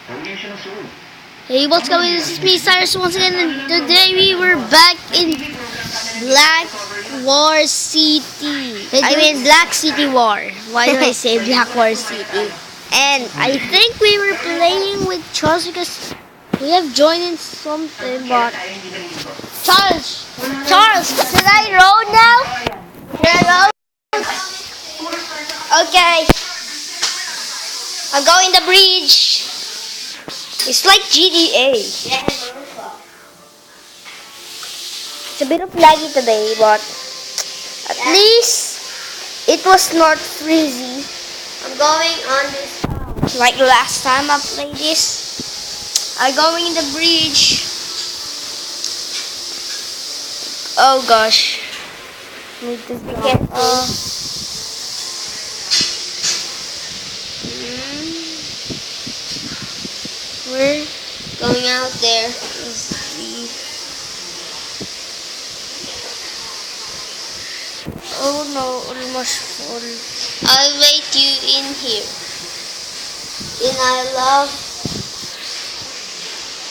Hey, what's going on? This is me, Cyrus, once again, and today we were back in Black War City. I mean, Black City War. Why do I say Black War City? And I think we were playing with Charles because we have joined in something, but... Charles! Charles, should I roll now? Should I roll? Okay. I'm going the bridge. It's like GTA. It's a bit of laggy today, but at least it was not freezy. I'm going on this like last time I played this. I'm going in the bridge. Oh gosh. Need to be careful. We're going out there. Is the... Oh no, almost full. I'll wait you in here. And I love...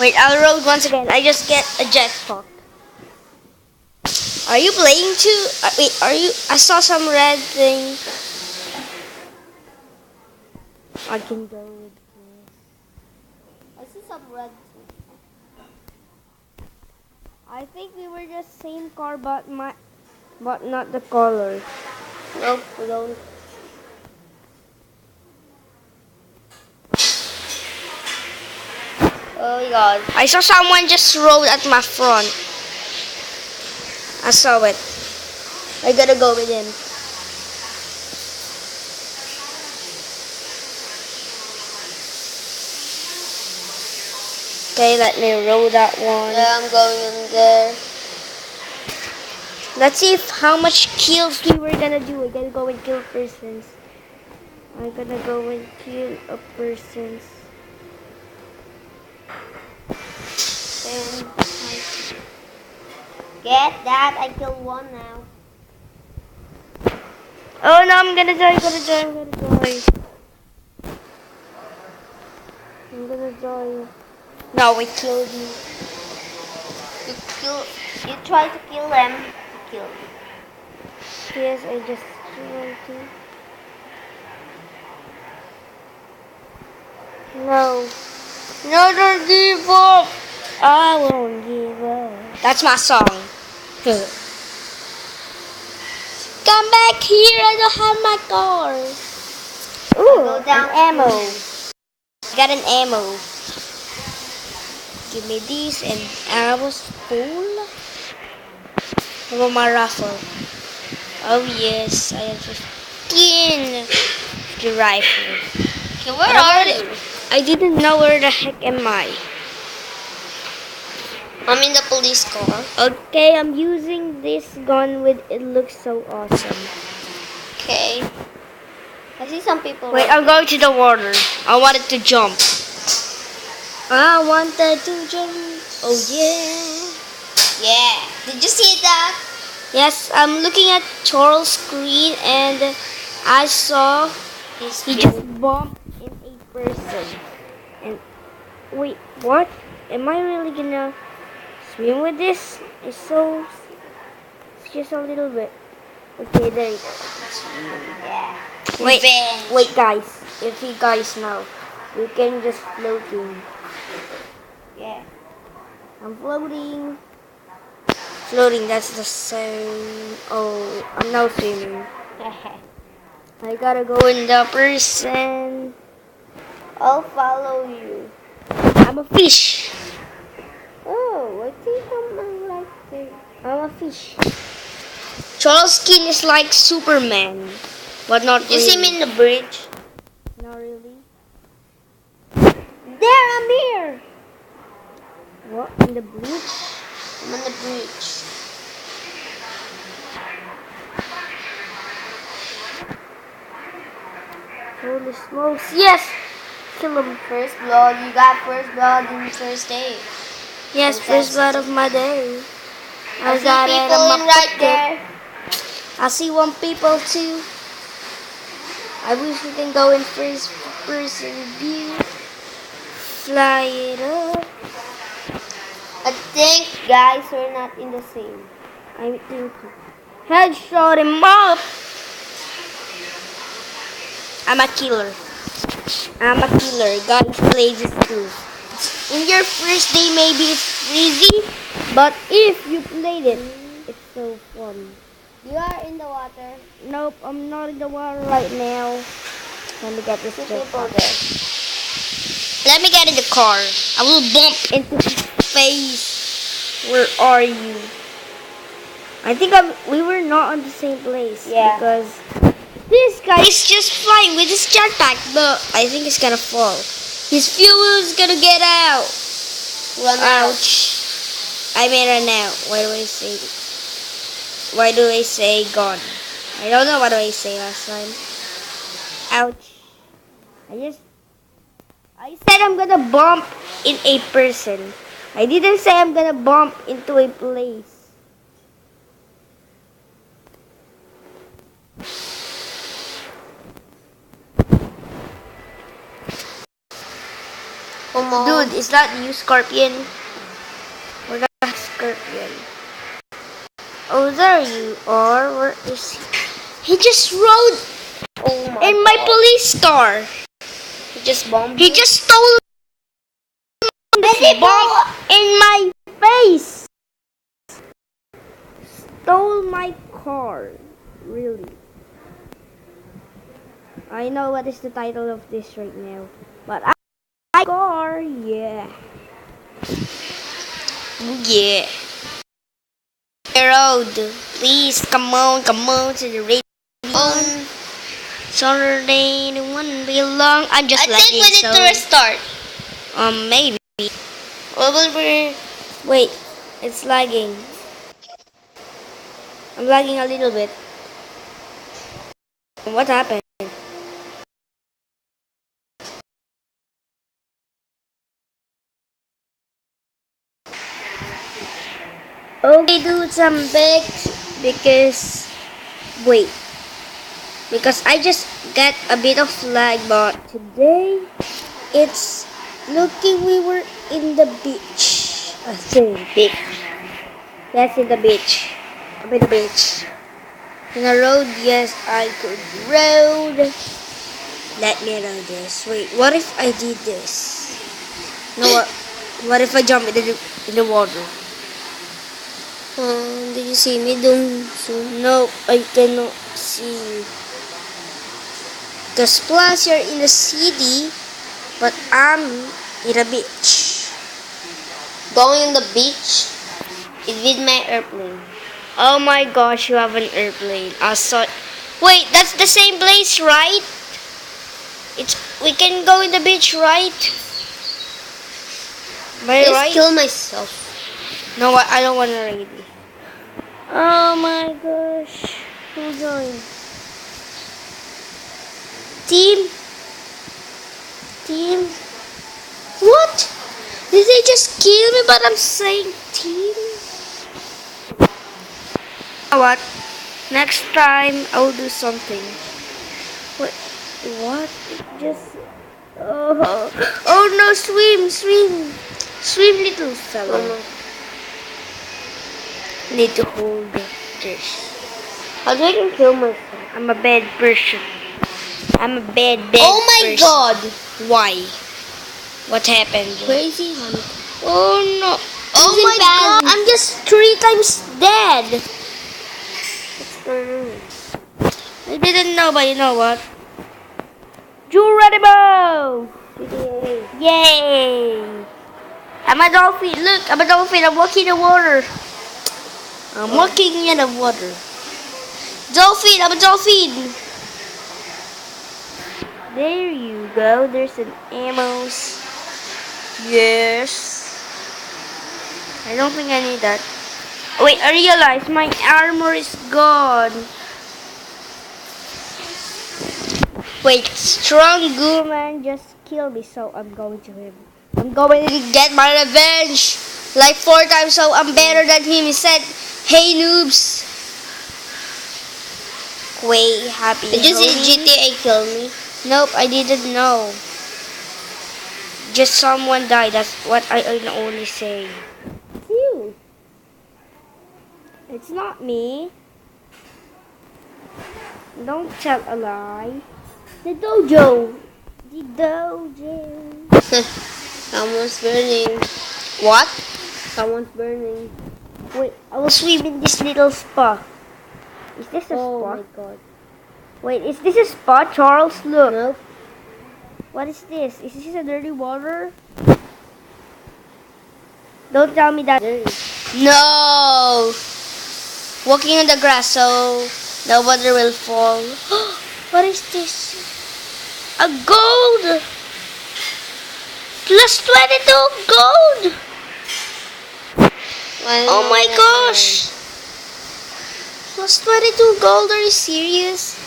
Wait, I'll road once again. I just get a jetpack. Are you playing too? Wait, are you... I saw some red thing. I can go with this. I see some red too. I think we were just same car, but not the color. Nope, we don't. Oh my god! I saw someone just rode at my front. I saw it. I gotta go with him. Okay, let me roll that one. Yeah, I'm going in there. Let's see how much kills we were gonna do. We're gonna go and kill persons. I'm gonna go and kill a person. Then get that. I killed one now. Oh no, I'm gonna die. I'm gonna die. No, we killed you. You tried to kill them. You killed me. Yes, I just killed you. No. No, don't give up. I won't give up. That's my song. Come back here. I don't have my car. Ooh, an ammo. Got an ammo. Give me this, and I was full. How about my raffle? Oh yes, I have 15 the rifle. Okay, where are you? I didn't know where the heck am I. I'm in the police car. Okay, I'm using this gun with it looks so awesome. Okay. I see some people. Wait, I'm going to the water. I wanted to jump. I wanted to jump. Oh yeah. Yeah. Did you see that? Yes, I'm looking at Charles' screen and I saw he just bumped in a person. And wait, what? Am I really gonna swim with this? It's just a little bit. Okay, there you go. Yeah. Wait guys. If you guys know, you can just floating. Yeah. I'm floating. Floating, that's the same. Oh, I'm now swimming. I gotta go in the person. I'll follow you. I'm a fish. Oh, I think I'm like this. I'm a fish. Charles' skin is like Superman, but not really. You see me in the bridge? Not really. There, I'm here. What? In the bridge? I'm on the bridge. Holy smokes. Yes! Kill him. First blood. You got first blood in the first day. Yes, first blood of my day. I got it on my right there. I see one people too. I wish we can go in first person view. fly it up. I think, guys, we're not in the same. I think. Headshot him up. I'm a killer. I'm a killer. God plays this too. In your first day, maybe it's easy, but if you played it, it's so fun. You are in the water? Nope, I'm not in the water right now. Let me get this people there. Let me get in the car. I will bump into his face. Where are you? I think we were not on the same place. Yeah. Because this guy is just flying with his jetpack, but I think he's gonna fall. His fuel is gonna get out. Run out. Ouch. I may run out. Why do I say? Why do I say gone? I don't know what I say last time. Ouch. I said I'm gonna bump in a person. I didn't say I'm gonna bump into a place. Dude, is that you, Scorpion? We're gonna Scorpion. Oh, there you are. Where is he? He just rode in my police car. He just bombed. He just stole this bomb in my face. Stole my car. Really? I know what is the title of this right now, but I car, yeah. Yeah. Road, please come on to the radio. Saturday, it won't be long. I'm just lagging. I think we need to restart. Maybe. What will we? Wait, it's lagging. I'm lagging a little bit. What happened? Okay, dudes, I'm back because I just got a bit of lag, but today it's looking we were in the beach. I think beach. Yes, in the beach. I'm in the beach. In a road, yes, I could road. Let me know this. Wait, what if I did this? No, what if I jump in the water? Did you see me doing so? No, I cannot see you. Because plus you're in the city, but I'm in a beach. Going in the beach is with my airplane. Oh my gosh, you have an airplane. I saw. Wait, that's the same place, right? We can go in the beach, right? Am I right? Kill myself. No, I don't want to read. Oh my gosh. Who's going? Team? What? Did they just kill me? But I'm saying team? You know what? Next time I'll do something. What? Oh no, swim, little fella. Need to hold this. I can kill myself. I'm a bad person. I'm a bad Oh my person. God! Why? What happened? Crazy hunt. Oh no! Oh my God! I'm just 3 times dead. I didn't know, but you know what? Geronimo! Yay! I'm a dolphin. Look, I'm a dolphin. I'm walking in the water. I'm walking in the water. Dolphin, I'm a dolphin. There you go. There's an ammo. Yes. I don't think I need that. Wait, I realized my armor is gone. Wait, strong Gooman just killed me, so I'm going to him. I'm going to get my revenge. Like 4 times, so I'm better than him. He said, "Hey noobs." Way happy. Did you see GTA kill me? Nope, I didn't know. just someone died. That's what I can only say. It's you. It's not me. Don't tell a lie. The dojo. The dojo. Someone's burning. What? Someone's burning. Wait, I will swim in this little spa. Is this a spa? Oh my god. Wait, is this a spa, Charles? Look. Nope. What is this? Is this a dirty water? Don't tell me that. Dirty. No! Walking on the grass so nobody will fall. What is this? A gold! Plus 22 gold! Oh my gosh! Plus 22 gold, are you serious?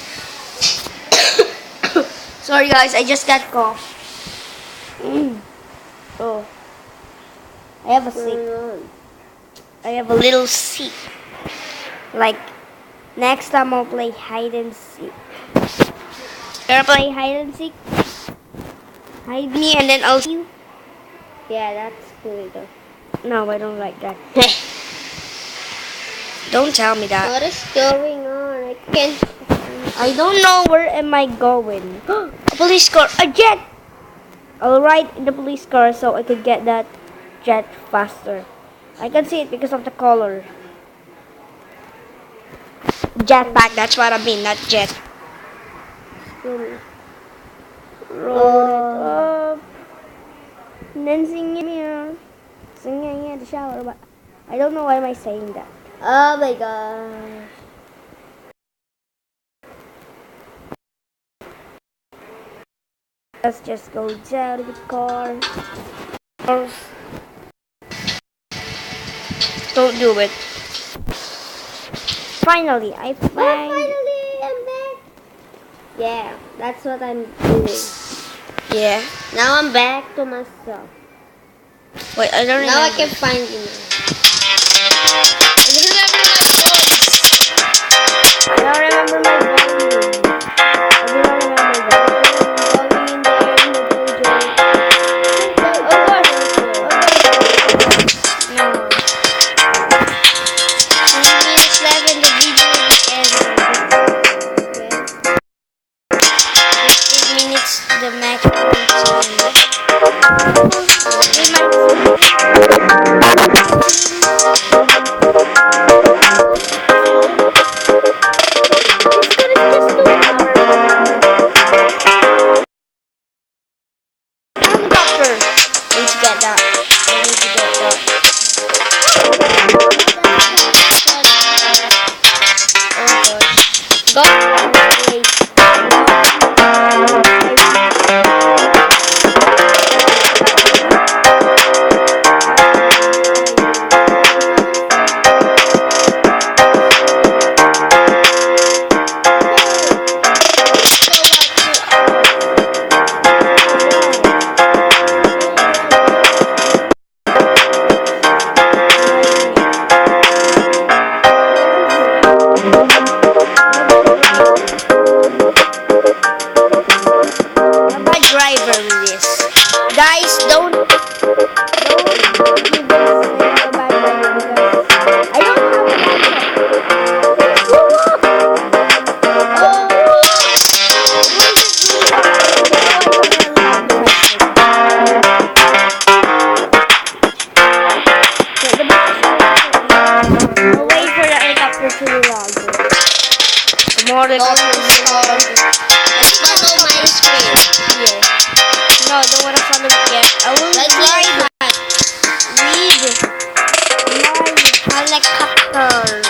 Sorry guys, I just got cough. Oh. I have a sick. I have a little seat. Like, next time I'll play hide and seek. Gonna play hide and seek? Hide me and then I'll see you? Yeah, that's cool though. No, I don't like that. Don't tell me that. What is going on? I can't. I don't know where am I going. A police car, a jet! I'll ride in the police car so I could get that jet faster. I can see it because of the color. Jetpack, that's what I mean, not jet. Roll it up. And then singing in the shower, but I don't know why am I saying that. Oh my god. Let's just go down to the car. Don't do it. Finally, I find. Finally, I'm back. Yeah, that's what I'm doing. Yeah. Now I'm back to myself. Wait, I don't remember. Now I can find you now. I don't remember my volume. I do not remember that. Going in there in the dojo. Oh gosh. No. 20 minutes left and the video is ending. Okay. 15 minutes the maximum time. We might helicopter. I need to get that. I need to get that. Oh gosh. Go. Wait. I'm a driver with this. Guys, don't give this a bad driver because I don't have a I'll wait for the helicopter to log. The more helicopters Let's follow my screen. here. No, I don't want to follow it yet. I will Let's ride ride. with my helicopter.